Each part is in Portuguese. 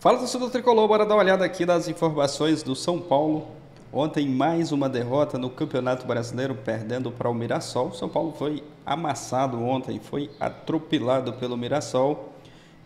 Fala, torcedor tricolor, bora dar uma olhada aqui nas informações do São Paulo. Ontem mais uma derrota no Campeonato Brasileiro, perdendo para o Mirassol. O São Paulo foi amassado ontem, foi atropelado pelo Mirassol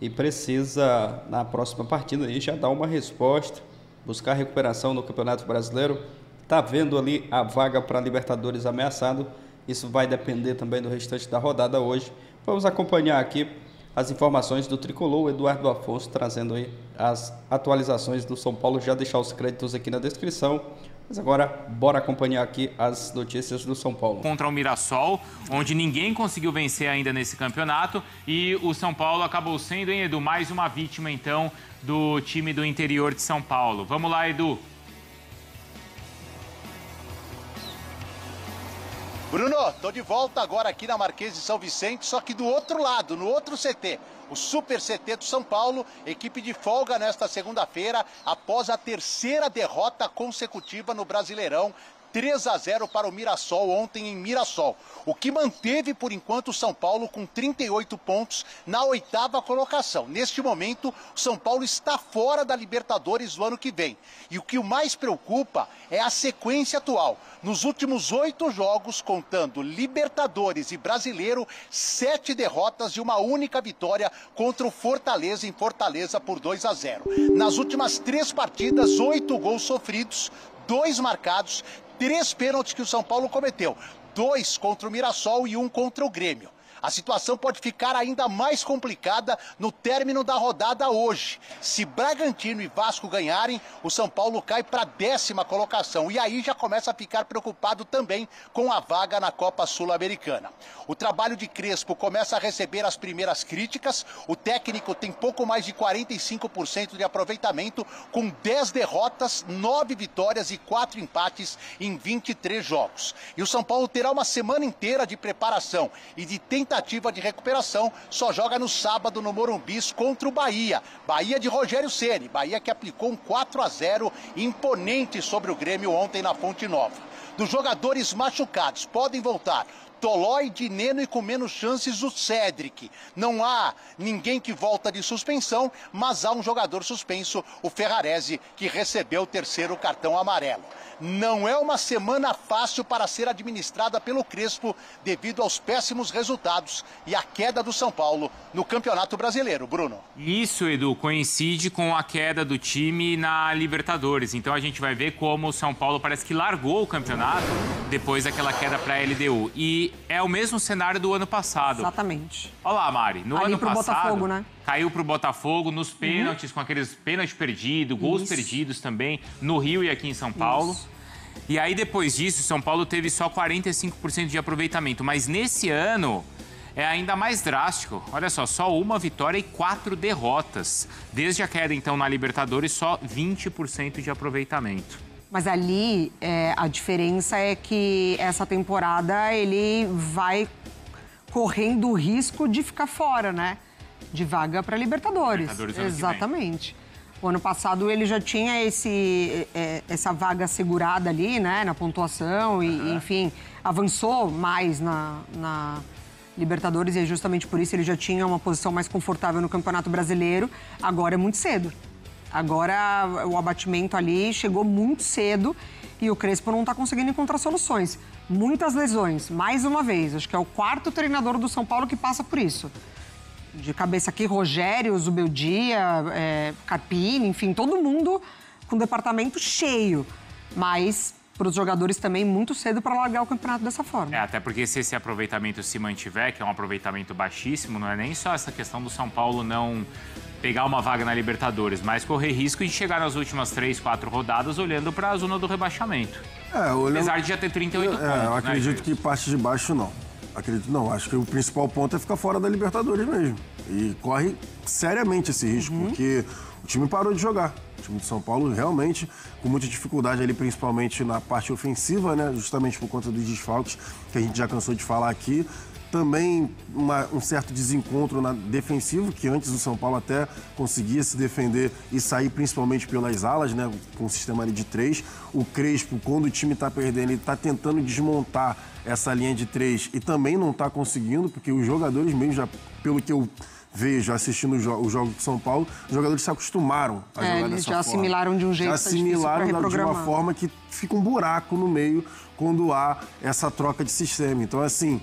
e precisa, na próxima partida, aí, já dar uma resposta, buscar recuperação no Campeonato Brasileiro. Tá vendo ali a vaga para a Libertadores ameaçado. Isso vai depender também do restante da rodada hoje. Vamos acompanhar aqui as informações do tricolor, o Eduardo Afonso, trazendo aí as atualizações do São Paulo. Já deixar os créditos aqui na descrição. Mas agora, bora acompanhar aqui as notícias do São Paulo. Contra o Mirassol, onde ninguém conseguiu vencer ainda nesse campeonato. E o São Paulo acabou sendo, hein, Edu, mais uma vítima, então, do time do interior de São Paulo. Vamos lá, Edu. Bruno, tô de volta agora aqui na Marquês de São Vicente, só que do outro lado, no outro CT. O Super CT do São Paulo, equipe de folga nesta segunda-feira, após a terceira derrota consecutiva no Brasileirão. 3-0 para o Mirassol ontem em Mirassol. O que manteve, por enquanto, o São Paulo com 38 pontos na 8ª colocação. Neste momento, o São Paulo está fora da Libertadores do ano que vem. E o que mais preocupa é a sequência atual. Nos últimos 8 jogos, contando Libertadores e Brasileiro, 7 derrotas e uma única vitória contra o Fortaleza em Fortaleza por 2-0. Nas últimas 3 partidas, 8 gols sofridos, 2 marcados, 3 pênaltis que o São Paulo cometeu. 2 contra o Mirassol e 1 contra o Grêmio. A situação pode ficar ainda mais complicada no término da rodada hoje. Se Bragantino e Vasco ganharem, o São Paulo cai para a 10ª colocação. E aí já começa a ficar preocupado também com a vaga na Copa Sul-Americana. O trabalho de Crespo começa a receber as primeiras críticas. O técnico tem pouco mais de 45% de aproveitamento, com 10 derrotas, 9 vitórias e 4 empates em 23 jogos. E o São Paulo terá uma semana inteira de preparação e de tentativa de recuperação. Só joga no sábado no Morumbi contra o Bahia. Bahia de Rogério Ceni. Bahia que aplicou um 4-0 imponente sobre o Grêmio ontem na Fonte Nova. Dos jogadores machucados, podem voltar Tolói, Dineno e com menos chances o Cédric. Não há ninguém que volta de suspensão, mas há um jogador suspenso, o Ferrarese, que recebeu o 3º cartão amarelo. Não é uma semana fácil para ser administrada pelo Crespo devido aos péssimos resultados e a queda do São Paulo no Campeonato Brasileiro, Bruno. Isso, Edu, coincide com a queda do time na Libertadores. Então a gente vai ver como o São Paulo parece que largou o campeonato depois daquela queda para a LDU. E é o mesmo cenário do ano passado. Exatamente. Olha lá, Mari, no ano passado Botafogo, né? Caiu pro Botafogo nos pênaltis, com aqueles pênaltis perdidos, gols perdidos também, no Rio e aqui em São Paulo. E aí, depois disso, o São Paulo teve só 45% de aproveitamento. Mas nesse ano é ainda mais drástico. Olha só uma vitória e 4 derrotas. Desde a queda, então, na Libertadores, só 20% de aproveitamento. Mas ali, a diferença é que essa temporada ele vai correndo o risco de ficar fora, né? De vaga para Libertadores. Exatamente. O ano passado ele já tinha essa vaga segurada ali, né? Na pontuação e, enfim, avançou mais na Libertadores e justamente por isso ele já tinha uma posição mais confortável no Campeonato Brasileiro. Agora é muito cedo. Agora o abatimento ali chegou muito cedo e o Crespo não está conseguindo encontrar soluções. Muitas lesões, mais uma vez. Acho que é o 4º treinador do São Paulo que passa por isso. De cabeça aqui, Rogério, Zubeldia, Carpini, enfim, todo mundo com o departamento cheio. Mas para os jogadores também muito cedo para largar o campeonato dessa forma. Até porque se esse aproveitamento se mantiver, que é um aproveitamento baixíssimo, não é nem só essa questão do São Paulo não pegar uma vaga na Libertadores, mas correr risco de chegar nas últimas 3, 4 rodadas olhando para a zona do rebaixamento. Apesar de já ter 38 pontos. Eu acredito que parte de baixo não. Acredito não. Acho que o principal ponto é ficar fora da Libertadores mesmo. E corre seriamente esse risco, porque o time parou de jogar. O time de São Paulo realmente com muita dificuldade ali, principalmente na parte ofensiva, né? Justamente por conta dos desfalques que a gente já cansou de falar aqui. Também um certo desencontro na defensivo, que antes o São Paulo até conseguia se defender e sair principalmente pelas alas, né? Com o sistema ali de 3. O Crespo, quando o time está perdendo, ele está tentando desmontar essa linha de 3 e também não está conseguindo, porque os jogadores mesmo, já, pelo que eu vejo assistindo o jogo de São Paulo, os jogadores se acostumaram a jogar dessa forma. Eles já assimilaram de um jeito já assimilaram de uma forma que fica um buraco no meio quando há essa troca de sistema. Então, assim,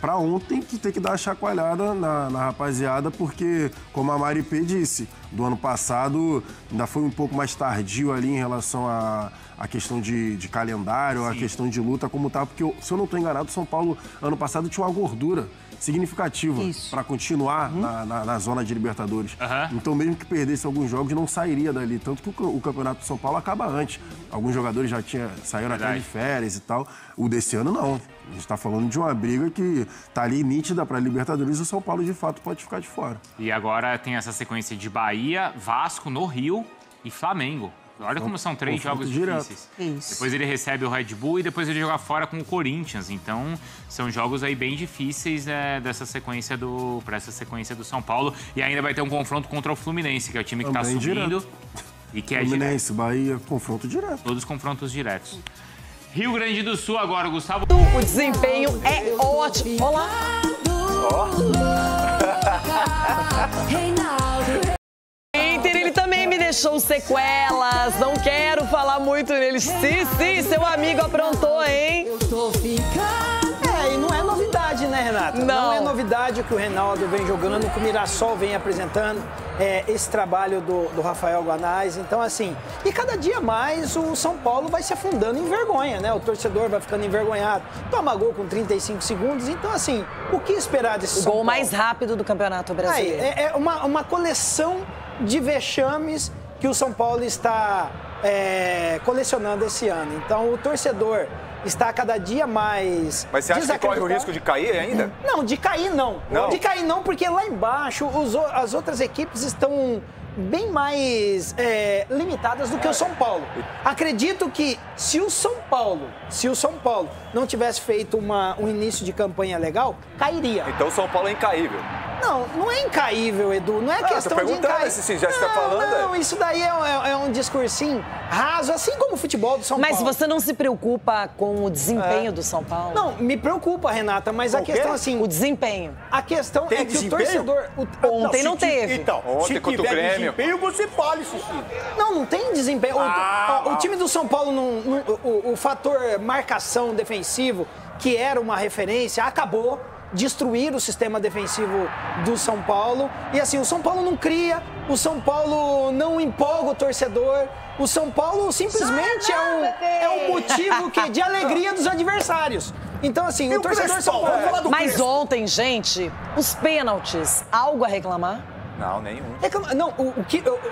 para ontem tu tem que dar uma chacoalhada na rapaziada, porque, como a Mari P disse, do ano passado ainda foi um pouco mais tardio ali em relação à questão de calendário, a questão de luta, como tá, porque, se eu não estou enganado, o São Paulo, ano passado, tinha uma gordura significativa para continuar na zona de Libertadores. Então, mesmo que perdesse alguns jogos, não sairia dali. Tanto que o Campeonato de São Paulo acaba antes. Alguns jogadores já saíram até de férias e tal. O desse ano, não. A gente está falando de uma briga que tá ali nítida para Libertadores e o São Paulo, de fato, pode ficar de fora. E agora tem essa sequência de Bahia, Vasco, no Rio e Flamengo. Olha como são 3 jogos difíceis. Depois ele recebe o Red Bull e depois ele joga fora com o Corinthians. Então, são jogos aí bem difíceis para essa sequência do São Paulo. E ainda vai ter um confronto contra o Fluminense, que é o time que está subindo. E que é Fluminense, Bahia, confronto direto. Todos confrontos diretos. Rio Grande do Sul agora, Gustavo. O desempenho é ótimo. Olá! Deixou sequelas, não quero falar muito neles. Sim, seu amigo aprontou, hein? Eu tô ficando. E não é novidade, né, Renata? Não é novidade o que o Reinaldo vem jogando, o que o Mirassol vem apresentando, esse trabalho do Rafael Guanais. Então, assim, e cada dia mais o São Paulo vai se afundando em vergonha, né? O torcedor vai ficando envergonhado. Toma gol com 35 segundos. Então, assim, o que esperar desse São Paulo? O gol mais rápido do Campeonato Brasileiro. É uma coleção de vexames que o São Paulo está colecionando esse ano. Então, o torcedor está cada dia mais... Mas você acha que corre o risco de cair ainda? Não, de cair não. De cair não, porque lá embaixo as outras equipes estão bem mais limitadas do que o São Paulo. Acredito que se o São Paulo não tivesse feito um início de campanha legal, cairia. Então o São Paulo é incaível. Não é incaível, Edu. Não é questão de incaível. Se já está falando. Não, isso daí é um discursinho raso, assim como o futebol do São Paulo. Mas você não se preocupa com o desempenho do São Paulo? Não, me preocupa, Renata, mas a questão assim... O desempenho. A questão é que o torcedor... Ontem não teve. Então, ontem contra o Grêmio. Desempenho, você fala isso. Não tem desempenho. O time do São Paulo, o fator marcação defensivo, que era uma referência, acabou. Destruir o sistema defensivo do São Paulo. E assim, o São Paulo não cria, o São Paulo não empolga o torcedor, o São Paulo simplesmente é um motivo de alegria dos adversários. Então, assim, o torcedor São Paulo... Mas ontem, gente, os pênaltis, algo a reclamar? Não, nenhum. Não,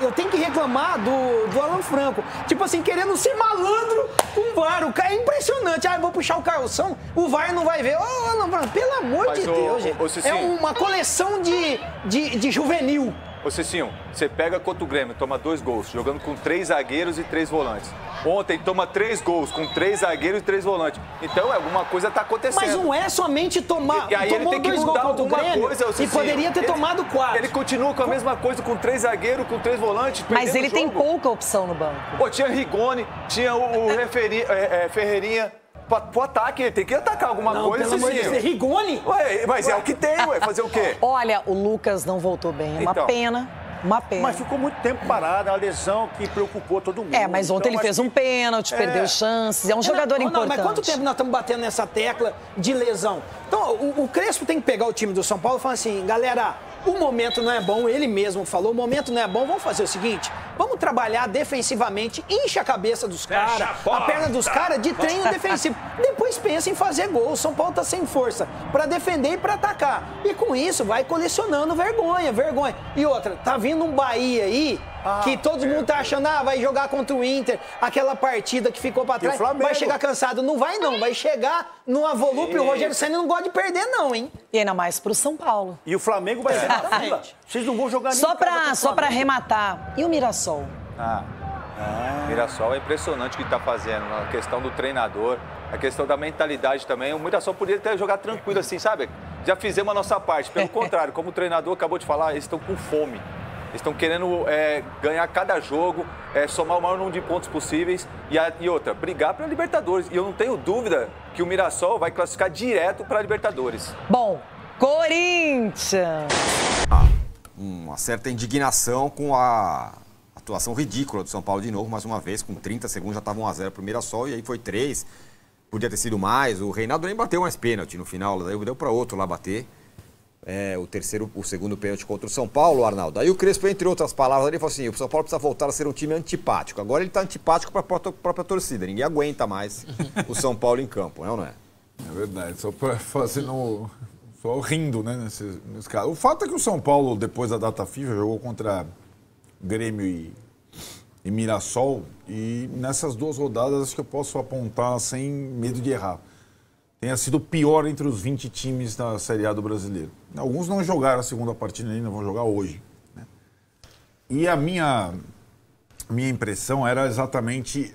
eu tenho que reclamar do Alan Franco. Tipo assim, querendo ser malandro com o VAR. O cara é impressionante. Eu vou puxar o Carlson, o VAR não vai ver. Alan Franco, pelo amor de Deus, gente. É uma coleção de juvenil. Ô, Cicinho, você pega contra o Grêmio, toma 2 gols, jogando com 3 zagueiros e 3 volantes. Ontem toma 3 gols com 3 zagueiros e 3 volantes. Então, alguma coisa está acontecendo. Mas não é somente tomar... E aí ele tem que mudar alguma coisa, e poderia ter tomado 4. Ele continua com a mesma coisa, com 3 zagueiros, com 3 volantes. Mas ele tem pouca opção no banco. Pô, tinha Rigoni, tinha o Ferreirinha. Pro ataque, ele tem que atacar alguma coisa. Pelo amor de Deus, Rigoni? Ué, mas é o que tem, fazer o quê? Olha, o Lucas não voltou bem, é uma pena. Uma pena. Mas ficou muito tempo parado, a lesão que preocupou todo mundo. Mas ontem ele fez um pênalti, perdeu chances, é um jogador importante. Mas quanto tempo nós estamos batendo nessa tecla de lesão? Então, o Crespo tem que pegar o time do São Paulo e falar assim, galera, o momento não é bom, ele mesmo falou, o momento não é bom, vamos fazer o seguinte, vamos trabalhar defensivamente, enche a cabeça dos caras, a perna dos caras de treino defensivo. Depois pensa em fazer gol. O São Paulo tá sem força para defender e para atacar. E com isso vai colecionando vergonha. E outra, tá vindo um Bahia aí que todo mundo tá achando, vai jogar contra o Inter, aquela partida que ficou para trás, vai chegar cansado. Não vai não, vai chegar numa volúpia. O Rogério Ceni não gosta de perder não, hein? E ainda mais pro São Paulo. E o Flamengo vai ser na fila. Vocês não vão jogar nem Só pra arrematar. E o Mirassol? Mirassol é impressionante o que está fazendo, a questão do treinador, a questão da mentalidade também. O Mirassol poderia até jogar tranquilo assim, sabe? Já fizemos a nossa parte. Pelo contrário, como o treinador acabou de falar, eles estão com fome. Eles estão querendo ganhar cada jogo, somar o maior número de pontos possíveis e outra, brigar para a Libertadores. E eu não tenho dúvida que o Mirassol vai classificar direto para a Libertadores. Bom, Corinthians! uma certa indignação com a atuação ridícula do São Paulo de novo, mais uma vez, com 30 segundos já estava 1-0 pro Mirassol e aí foi 3. Podia ter sido mais, o Reinaldo nem bateu mais pênalti no final, daí deu para outro lá bater. O segundo pênalti contra o São Paulo, Arnaldo. Aí o Crespo, entre outras palavras, ele falou assim, o São Paulo precisa voltar a ser um time antipático. Agora ele está antipático para a própria torcida, ninguém aguenta mais o São Paulo em campo, não é? É verdade, só rindo, né, nesse caso. O fato é que o São Paulo, depois da data FIFA, jogou contra Grêmio e Mirassol, e nessas 2 rodadas acho que eu posso apontar sem medo de errar. Tenha sido o pior entre os 20 times da Série A do Brasileiro. Alguns não jogaram a segunda partida ainda, vão jogar hoje, né? E a minha impressão era exatamente,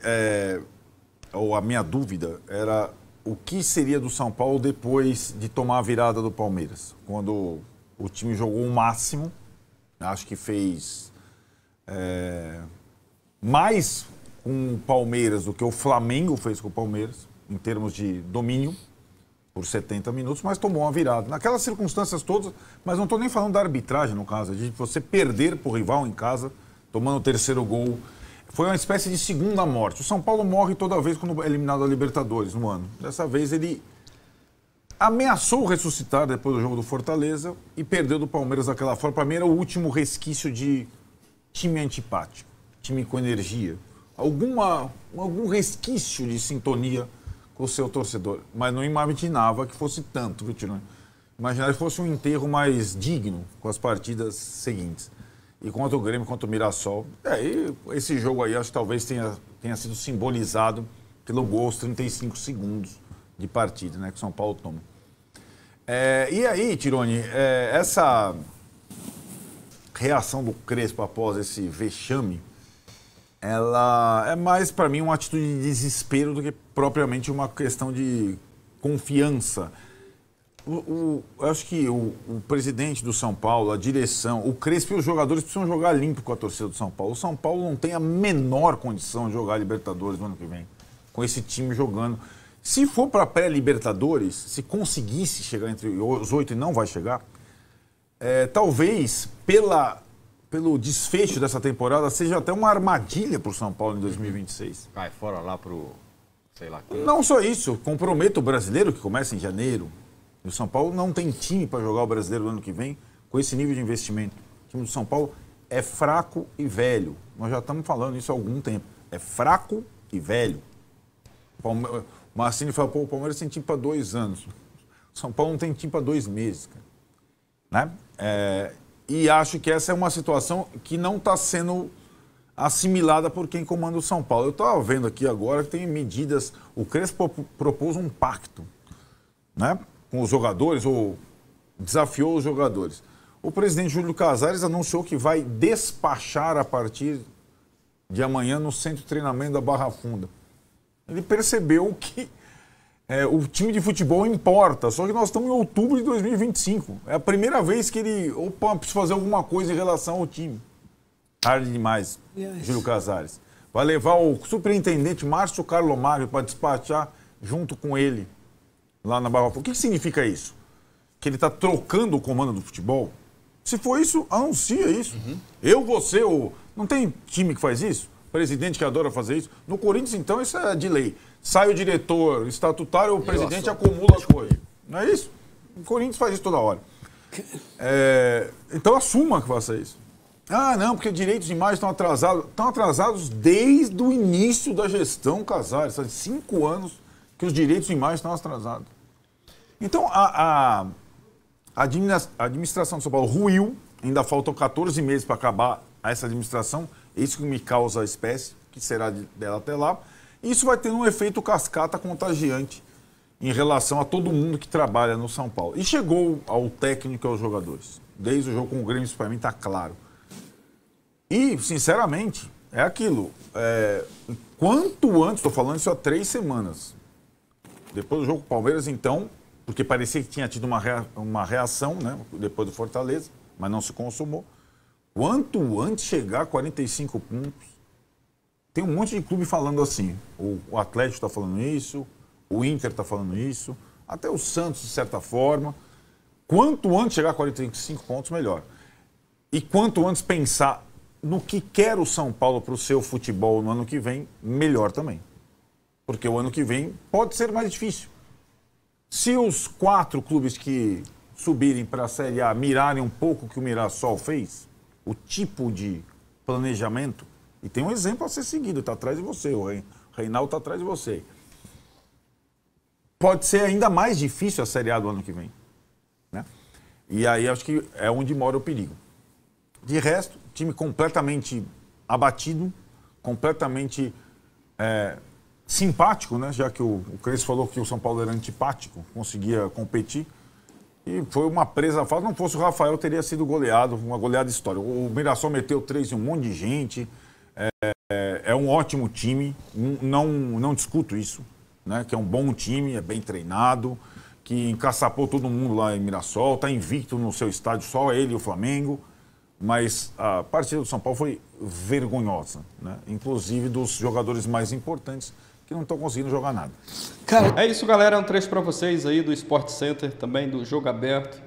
ou a minha dúvida era o que seria do São Paulo depois de tomar a virada do Palmeiras. Quando o time jogou o máximo, acho que fez mais com o Palmeiras do que o Flamengo fez com o Palmeiras, em termos de domínio, por 70 minutos, mas tomou uma virada. Naquelas circunstâncias todas, mas não estou nem falando da arbitragem, no caso, de você perder para o rival em casa, tomando o 3º gol. Foi uma espécie de segunda morte. O São Paulo morre toda vez quando é eliminado da Libertadores no ano. Dessa vez ele ameaçou ressuscitar depois do jogo do Fortaleza e perdeu do Palmeiras daquela forma. Para mim era o último resquício de time antipático, time com energia. Algum resquício de sintonia com o seu torcedor. Mas não imaginava que fosse tanto, viu, Tirone? Imaginava que fosse um enterro mais digno com as partidas seguintes. E contra o Grêmio, contra o Mirassol. Esse jogo aí, acho que talvez tenha sido simbolizado pelo gol aos 35 segundos de partida, né, que o São Paulo toma. E aí, Tirone, essa reação do Crespo após esse vexame, ela é mais, para mim, uma atitude de desespero do que propriamente uma questão de confiança. Eu acho que o presidente do São Paulo, a direção, o Crespo e os jogadores precisam jogar limpo com a torcida do São Paulo. O São Paulo não tem a menor condição de jogar Libertadores no ano que vem, com esse time jogando. Se for para pré-Libertadores, se conseguisse chegar entre os 8 e não vai chegar, talvez pelo desfecho dessa temporada seja até uma armadilha para o São Paulo em 2026. Cai fora lá pro, sei lá. Não só isso, comprometa o brasileiro que começa em janeiro. O São Paulo não tem time para jogar o brasileiro no ano que vem com esse nível de investimento. O time do São Paulo é fraco e velho. Nós já estamos falando isso há algum tempo. É fraco e velho. O Marcini fala, o Palmeiras tem time para 2 anos. O São Paulo não tem time para 2 meses, cara. Né? E acho que essa é uma situação que não está sendo assimilada por quem comanda o São Paulo. Eu estava vendo aqui agora que tem medidas... O Crespo propôs um pacto, né, com os jogadores, ou desafiou os jogadores. O presidente Júlio Casares anunciou que vai despachar a partir de amanhã no centro de treinamento da Barra Funda. Ele percebeu que o time de futebol importa, só que nós estamos em outubro de 2025. É a primeira vez que ele... preciso fazer alguma coisa em relação ao time. Tarde demais, Júlio Casares. Vai levar o superintendente Márcio Carlo Magno para despachar junto com ele lá na Barra Funda. O que significa isso? Que ele está trocando o comando do futebol? Se for isso, anuncia isso. Você, não tem time que faz isso? Presidente que adora fazer isso? No Corinthians, então, isso é de lei. Sai o diretor estatutário, o presidente acumula as coisas. Não é isso? O Corinthians faz isso toda hora. Então assuma que faça isso. Ah, não, porque direitos de imagem estão atrasados. Estão atrasados desde o início da gestão Casares. Faz 5 anos que os direitos de imagem estão atrasados. Então, a administração de São Paulo ruiu. Ainda faltam 14 meses para acabar essa administração. É isso que me causa a espécie, que será dela até lá. E isso vai ter um efeito cascata contagiante em relação a todo mundo que trabalha no São Paulo. E chegou ao técnico e aos jogadores. Desde o jogo com o Grêmio, isso para mim está claro. E, sinceramente, é aquilo. Quanto antes, estou falando isso há 3 semanas. Depois do jogo com o Palmeiras, então, porque parecia que tinha tido uma reação, né, depois do Fortaleza, mas não se consumou. Quanto antes chegar a 45 pontos, tem um monte de clube falando assim. O Atlético está falando isso, o Inter está falando isso, até o Santos, de certa forma. Quanto antes chegar a 45 pontos, melhor. E quanto antes pensar no que quer o São Paulo para o seu futebol no ano que vem, melhor também. Porque o ano que vem pode ser mais difícil. Se os 4 clubes que subirem para a Série A mirarem um pouco o que o Mirassol fez, o tipo de planejamento, e tem um exemplo a ser seguido, está atrás de você, o Reinaldo está atrás de você. Pode ser ainda mais difícil a Série A do ano que vem. Né? E aí acho que é onde mora o perigo. De resto, time completamente abatido, completamente simpático, né? Já que o Crespo falou que o São Paulo era antipático, conseguia competir. E foi uma presa fácil. Não fosse o Rafael, teria sido goleado, uma goleada histórica. O Mirassol meteu 3 em um monte de gente. É um ótimo time, não discuto isso, né? Que é um bom time, é bem treinado, que encaçapou todo mundo lá em Mirassol, está invicto no seu estádio, só ele e o Flamengo. Mas a partida do São Paulo foi vergonhosa, né? Inclusive dos jogadores mais importantes que não estão conseguindo jogar nada. É isso, galera. Um trecho para vocês aí do Sport Center, também do Jogo Aberto.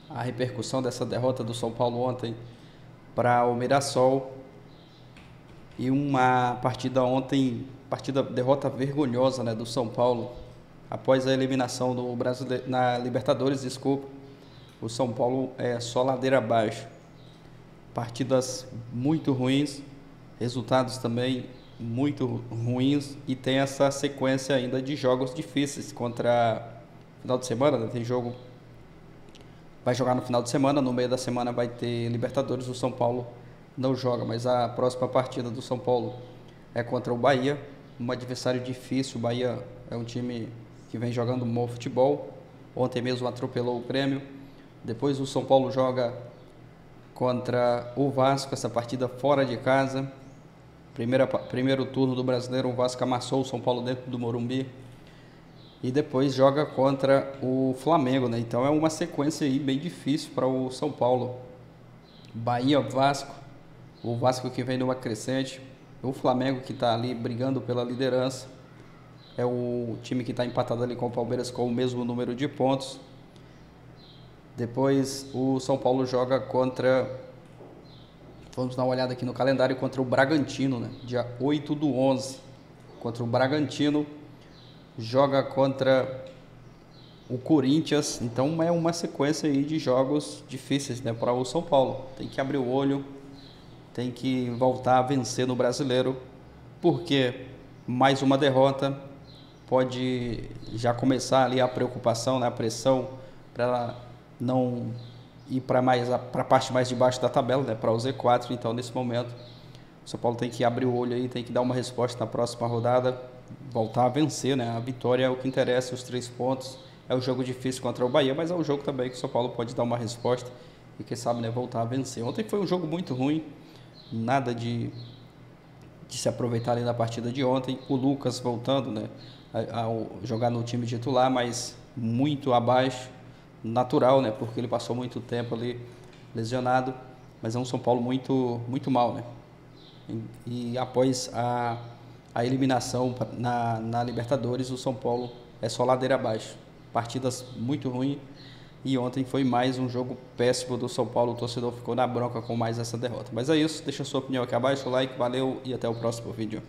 A repercussão dessa derrota do São Paulo ontem para o Mirassol. E uma partida ontem, derrota vergonhosa, né, do São Paulo. Após a eliminação do Brasileiro, na Libertadores, desculpa. O São Paulo é só ladeira abaixo. Partidas muito ruins, resultados também muito ruins e tem essa sequência ainda de jogos difíceis contra final de semana, né? Tem jogo, vai jogar no final de semana, no meio da semana vai ter Libertadores, o São Paulo não joga, mas a próxima partida do São Paulo é contra o Bahia, um adversário difícil. O Bahia é um time que vem jogando um bom futebol, ontem mesmo atropelou o Grêmio. Depois o São Paulo joga contra o Vasco, essa partida fora de casa. Primeiro turno do Brasileiro, o Vasco amassou o São Paulo dentro do Morumbi. E depois joga contra o Flamengo, né? Então é uma sequência aí bem difícil para o São Paulo. Bahia, Vasco, o Vasco que vem numa crescente, o Flamengo que está ali brigando pela liderança. É o time que está empatado ali com o Palmeiras com o mesmo número de pontos. Depois o São Paulo joga contra, vamos dar uma olhada aqui no calendário, contra o Bragantino, né? Dia 8/11, contra o Bragantino, joga contra o Corinthians. Então é uma sequência aí de jogos difíceis, né, para o São Paulo. Tem que abrir o olho, tem que voltar a vencer no Brasileiro, porque mais uma derrota pode já começar ali a preocupação, né, a pressão para ela não ir para a parte mais de baixo da tabela, né, para o Z4. Então, nesse momento, o São Paulo tem que abrir o olho aí, tem que dar uma resposta na próxima rodada, voltar a vencer, né? A vitória é o que interessa, os 3 pontos. É um jogo difícil contra o Bahia, mas é um jogo também que o São Paulo pode dar uma resposta e, quem sabe, né, voltar a vencer. Ontem foi um jogo muito ruim, nada de se aproveitar ali na partida de ontem. O Lucas voltando, né, a jogar no time titular, mas muito abaixo. Natural, né? Porque ele passou muito tempo ali lesionado, mas é um São Paulo muito mal, né? E após a eliminação na Libertadores, o São Paulo é só ladeira abaixo. Partidas muito ruins e ontem foi mais um jogo péssimo do São Paulo. O torcedor ficou na bronca com mais essa derrota. Mas é isso, deixa a sua opinião aqui abaixo, like, valeu e até o próximo vídeo.